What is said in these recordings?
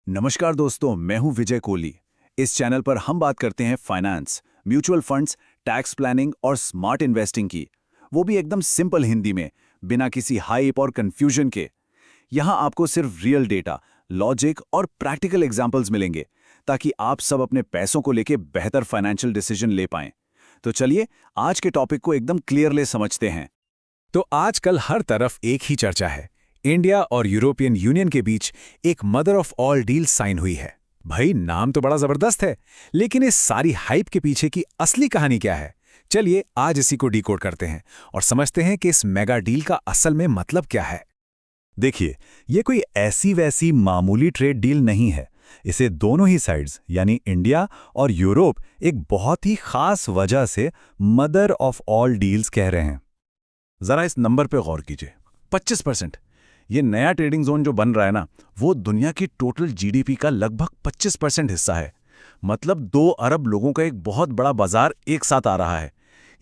नमस्कार दोस्तों, मैं हूं विजय कोहली। इस चैनल पर हम बात करते हैं finance, mutual funds, tax planning और स्मार्ट इन्वेस्टिंग की, वो भी एकदम सिंपल हिंदी में, बिना किसी हाइप और कंफ्यूजन के। यहां आपको सिर्फ रियल डेटा, लॉजिक और प्रैक्टिकल एग्जांपल्स मिलेंगे, ताकि आप सब अपने पैसों को लेके बेहतर फाइनेंशियल डिसीजन ले पाएं। तो चलिए आज के टॉपिक को एकदम क्लियरली समझते हैं। तो आजकल हर तरफ एक ही चर्चा है। इंडिया और यूरोपियन यूनियन के बीच एक mother of all deal sign हुई है। भाई नाम तो बड़ा जबरदस्त है, लेकिन इस सारी हाइप के पीछे की असली कहानी क्या है? चलिए आज इसी को डिकोड करते हैं और समझते हैं कि इस मेगा डील का असल में मतलब क्या है। देखिए, ये कोई ऐसी वैसी मामूली ट्रेड डील नहीं है। इसे दोनों ही साइड्स यानी इंडिया और यूरोप एक बहुत ही खास वजह से मदर ऑफ ऑल डील्स कह रहे हैं। जरा इस नंबर पे गौर कीजिए, 25%। ये नया ट्रेडिंग जोन जो बन रहा है ना, वो दुनिया की टोटल जीडीपी का लगभग 25% हिस्सा है। मतलब 2 अरब लोगों का एक बहुत बड़ा बाजार एक साथ आ रहा है।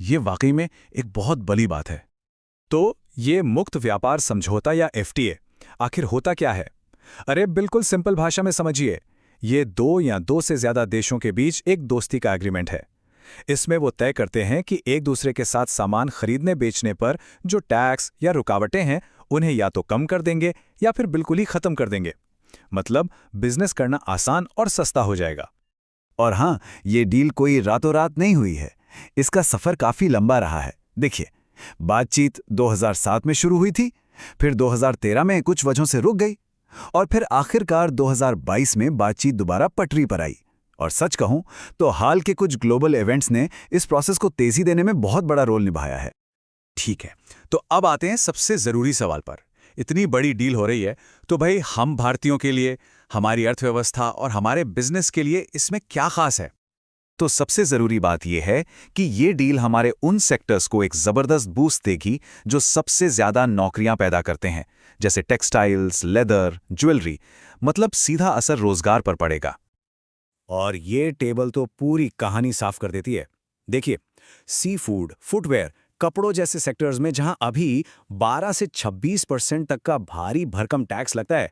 ये वाकई में एक बहुत बड़ी बात है। तो ये मुक्त व्यापार समझौता या एफटीए आखिर होता क्या है? अरे बिल्कुल सिंपल भाषा में समझिए, ये 2 या 2 से ज्यादा देशों के बीच एक दोस्ती का एग्रीमेंट है। इसमें वो तय करते हैं कि एक दूसरे के साथ सामान खरीदने बेचने पर जो टैक्स या रुकावटें हैं, उन्हें या तो कम कर देंगे या फिर बिल्कुल ही खत्म कर देंगे। मतलब बिजनेस करना आसान और सस्ता हो जाएगा। और हाँ, ये डील कोई रातों रात नहीं हुई है। इसका सफर काफी लंबा रहा है। देखिए, बातचीत 2007 में शुरू हुई थी, फिर 2013 में कुछ वजहों से रुक गई, और फिर आखिरकार 2022 में बातचीत दोबारा पटरी पर आई। और सच कहूं तो हाल के कुछ ग्लोबल इवेंट्स ने इस प्रोसेस को तेजी देने में बहुत बड़ा रोल निभाया है। ठीक है, तो अब आते हैं सबसे जरूरी सवाल पर। इतनी बड़ी डील हो रही है, तो भाई हम भारतीयों के लिए, हमारी अर्थव्यवस्था और हमारे बिजनेस के लिए इसमें क्या खास है? तो सबसे जरूरी बात यह है कि ये डील हमारे उन सेक्टर्स को एक जबरदस्त बूस्ट देगी जो सबसे ज्यादा नौकरियां पैदा करते हैं, जैसे टेक्सटाइल्स, लेदर, ज्वेलरी। मतलब सीधा असर रोजगार पर पड़ेगा। और ये टेबल तो पूरी कहानी साफ कर देती है। देखिए, सी फूड, फुटवेयर, कपड़ों जैसे सेक्टर्स में जहां अभी 12 से 26% तक का भारी भरकम टैक्स लगता है,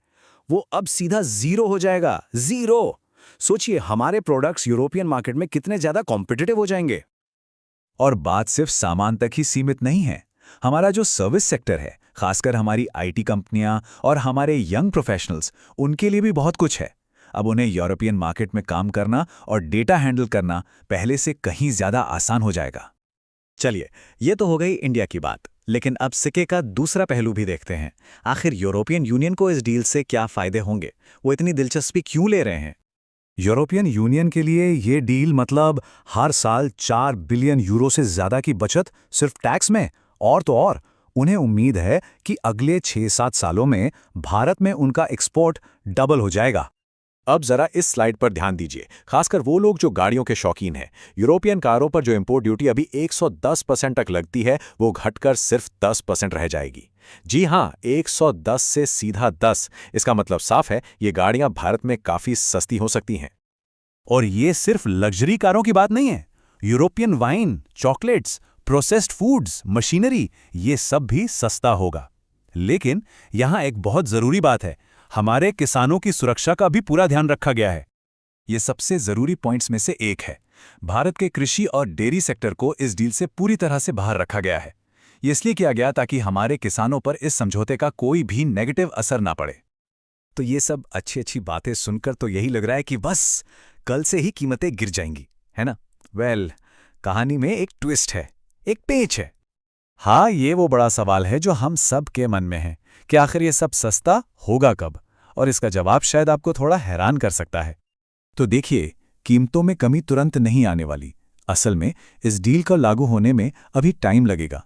वो अब सीधा जीरो हो जाएगा। जीरो! सोचिए हमारे प्रोडक्ट्स यूरोपियन मार्केट में कितने ज्यादा कॉम्पिटिटिव हो जाएंगे। और बात सिर्फ सामान तक ही सीमित नहीं है। हमारा जो सर्विस सेक्टर है, खासकर हमारी आईटी कंपनियां और हमारे यंग प्रोफेशनल्स, उनके लिए भी बहुत कुछ है। अब उन्हें यूरोपियन मार्केट में काम करना और डेटा हैंडल करना पहले से कहीं ज्यादा आसान हो जाएगा। चलिए, ये तो हो गई इंडिया की बात, लेकिन अब सिक्के का दूसरा पहलू भी देखते हैं। आखिर यूरोपियन यूनियन को इस डील से क्या फायदे होंगे? वो इतनी दिलचस्पी क्यों ले रहे हैं? यूरोपियन यूनियन के लिए ये डील मतलब हर साल 4 बिलियन यूरो से ज्यादा की बचत सिर्फ टैक्स में। और तो और, उन्हें उम्मीद है कि अगले 6-7 सालों में भारत में उनका एक्सपोर्ट डबल हो जाएगा। अब जरा इस स्लाइड पर ध्यान दीजिए, खासकर वो लोग जो गाड़ियों के शौकीन हैं। यूरोपियन कारों पर जो इंपोर्ट ड्यूटी अभी 110% तक लगती है, वो घटकर सिर्फ 10% रह जाएगी। जी हां, 110 से सीधा 10। इसका मतलब साफ है, ये गाड़ियां भारत में काफी सस्ती हो सकती हैं। और ये सिर्फ लग्जरी कारों की बात नहीं है। European wine, chocolates, processed foods, machinery, ये सब भी सस्ता होगा। लेकिन यहां एक बहुत जरूरी बात है, हमारे किसानों की सुरक्षा का भी पूरा ध्यान रखा गया है। ये सबसे जरूरी पॉइंट्स में से एक है। भारत के कृषि और डेयरी सेक्टर को इस डील से पूरी तरह से बाहर रखा गया है। ये इसलिए किया गया ताकि हमारे किसानों पर इस समझौते का कोई भी नेगेटिव असर ना पड़े। तो ये सब अच्छी अच्छी बातें सुनकर तो यही लग रहा है कि बस कल से ही कीमतें गिर जाएंगी, है ना? वेल, कहानी में एक ट्विस्ट है, एक पेच है। हाँ, ये वो बड़ा सवाल है जो हम सब के मन में है कि आखिर ये सब सस्ता होगा कब? और इसका जवाब शायद आपको थोड़ा हैरान कर सकता है। तो देखिए, कीमतों में कमी तुरंत नहीं आने वाली। असल में इस डील का लागू होने में अभी टाइम लगेगा।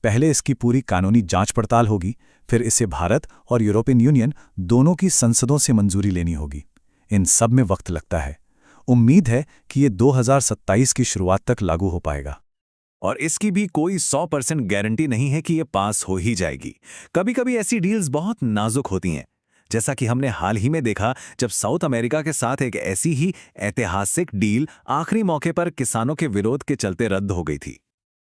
पहले इसकी पूरी कानूनी जांच पड़ताल होगी, फिर इसे भारत और यूरोपियन यूनियन दोनों की संसदों से मंजूरी लेनी होगी। इन सब में वक्त लगता है। उम्मीद है कि ये 2027 की शुरुआत तक लागू हो पाएगा। और इसकी भी कोई 100% गारंटी नहीं है कि ये पास हो ही जाएगी। कभी कभी ऐसी डील्स बहुत नाजुक होती हैं, जैसा कि हमने हाल ही में देखा जब साउथ अमेरिका के साथ एक ऐसी ही ऐतिहासिक डील आखिरी मौके पर किसानों के विरोध के चलते रद्द हो गई थी।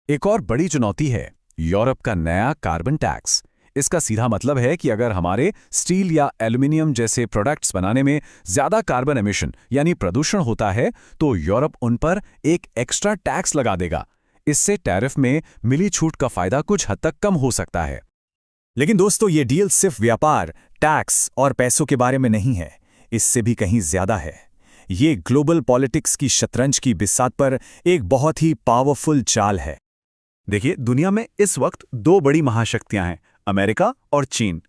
एक और बड़ी चुनौती है यूरोप का नया कार्बन टैक्स। इसका सीधा मतलब है कि अगर हमारे स्टील या एल्युमिनियम जैसे प्रोडक्ट्स बनाने में ज्यादा कार्बन एमिशन यानी प्रदूषण होता है तो यूरोप उन पर एक एक्स्ट्रा टैक्स लगा देगा। इससे टैरिफ में मिली छूट का फायदा कुछ हद तक कम हो सकता है। लेकिन दोस्तों, ये डील सिर्फ व्यापार, टैक्स और पैसों के बारे में नहीं है, इससे भी कहीं ज्यादा है। ये ग्लोबल पॉलिटिक्स की शतरंज की बिसात पर एक बहुत ही पावरफुल चाल है। देखिए, दुनिया में इस वक्त दो बड़ी महाशक्तियां हैं, अमेरिका और चीन।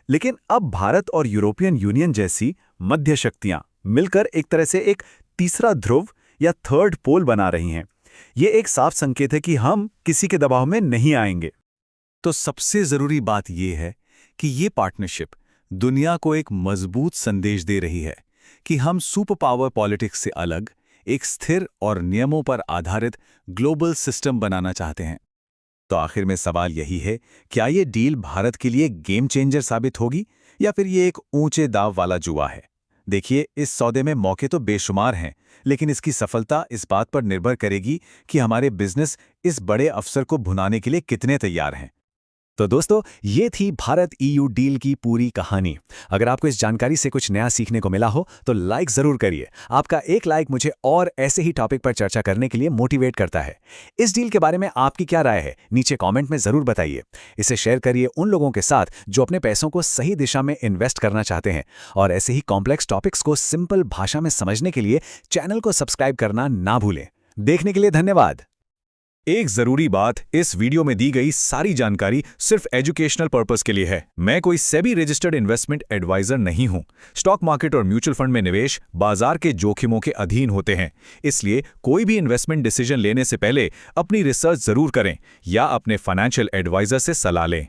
लेकिन अब भारत और यूरोपियन यूनियन जैसी मध्य शक्तियां मिलकर एक तरह से एक तीसरा ध्रुव या थर्ड पोल बना रही हैं। ये एक साफ संकेत है कि हम किसी के दबाव में नहीं आएंगे। तो सबसे जरूरी बात यह है कि ये पार्टनरशिप दुनिया को एक मजबूत संदेश दे रही है कि हम सुपर पावर पॉलिटिक्स से अलग एक स्थिर और नियमों पर आधारित ग्लोबल सिस्टम बनाना चाहते हैं। तो आखिर में सवाल यही है, क्या ये डील भारत के लिए गेम चेंजर साबित होगी या फिर ये एक ऊंचे दाव वाला जुआ है? देखिए, इस सौदे में मौके तो बेशुमार हैं, लेकिन इसकी सफलता इस बात पर निर्भर करेगी कि हमारे बिजनेस इस बड़े अवसर को भुनाने के लिए कितने तैयार हैं। तो दोस्तों, ये थी भारत EU डील की पूरी कहानी। अगर आपको इस जानकारी से कुछ नया सीखने को मिला हो तो लाइक जरूर करिए। आपका एक लाइक मुझे और ऐसे ही टॉपिक पर चर्चा करने के लिए मोटिवेट करता है। इस डील के बारे में आपकी क्या राय है, नीचे कमेंट में जरूर बताइए। इसे शेयर करिए उन लोगों के साथ जो अपने पैसों को सही दिशा में इन्वेस्ट करना चाहते हैं। और ऐसे ही कॉम्प्लेक्स टॉपिक्स को सिंपल भाषा में समझने के लिए चैनल को सब्सक्राइब करना ना भूलें। देखने के लिए धन्यवाद। एक जरूरी बात, इस वीडियो में दी गई सारी जानकारी सिर्फ एजुकेशनल पर्पस के लिए है। मैं कोई सेबी रजिस्टर्ड इन्वेस्टमेंट एडवाइजर नहीं हूं। स्टॉक मार्केट और म्यूचुअल फंड में निवेश बाजार के जोखिमों के अधीन होते हैं, इसलिए कोई भी इन्वेस्टमेंट डिसीजन लेने से पहले अपनी रिसर्च जरूर करें या अपने फाइनेंशियल एडवाइजर से सलाह लें।